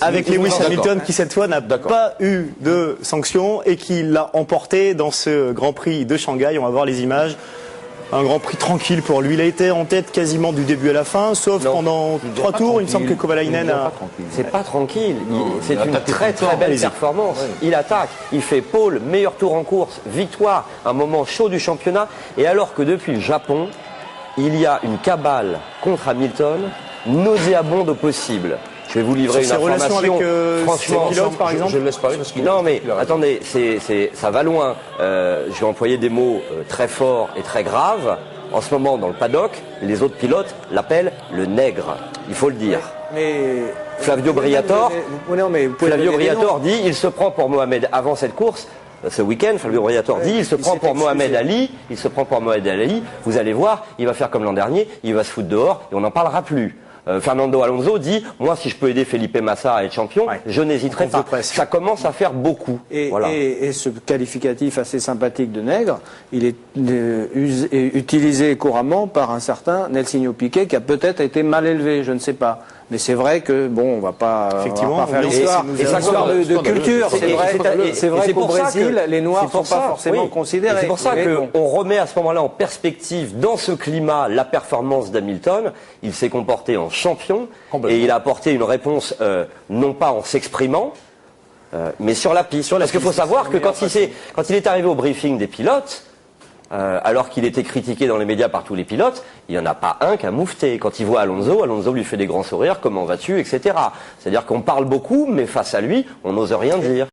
avec Lewis Hamilton qui cette fois n'a pas eu de sanction et qui l'a emporté dans ce Grand Prix de Shanghai. On va voir les images. Un Grand Prix tranquille pour lui. Il a été en tête quasiment du début à la fin, sauf pendant 3 tours. Il me semble que Kovalainen a... C'est pas tranquille. C'est une très très belle performance. Il attaque, il fait pole, meilleur tour en course, victoire, un moment chaud du championnat. Et alors que depuis le Japon, il y a une cabale contre Hamilton, nauséabonde au possible. Je vais vous livrer une information. Avec franchement, ses pilotes, par exemple. Je le laisse parler parce qu'il... Non mais attendez, ça va loin. Je vais employer des mots très forts et très graves. En ce moment, dans le paddock, les autres pilotes l'appellent le nègre. Il faut le dire. Flavio Briatore dit il se prend pour Mohamed avant cette course. Ce week-end, Flavio Briatore dit il se prend pour Mohamed Ali. Il se prend pour Mohamed Ali. Vous allez voir, il va faire comme l'an dernier. Il va se foutre dehors et on n'en parlera plus. Fernando Alonso dit moi si je peux aider Felipe Massa à être champion, je n'hésiterai pas. Ça commence à faire beaucoup. Et ce qualificatif assez sympathique de nègre, il est utilisé couramment par un certain Nelsinho Piquet qui a peut-être été mal élevé, je ne sais pas. Mais c'est vrai que, bon, on va pas faire l'histoire. Et ça histoire de culture. C'est vrai qu'au Brésil, les Noirs ne sont pas forcément considérés. C'est pour ça qu'on remet à ce moment-là en perspective, dans ce climat, la performance d'Hamilton. Il s'est comporté en champion et il a apporté une réponse, non pas en s'exprimant, mais sur la piste. Parce qu'il faut savoir que quand il est arrivé au briefing des pilotes, alors qu'il était critiqué dans les médias par tous les pilotes, il n'y en a pas un qui a moufté. Quand il voit Alonso, Alonso lui fait des grands sourires, comment vas-tu, etc. C'est-à-dire qu'on parle beaucoup, mais face à lui, on n'ose rien dire.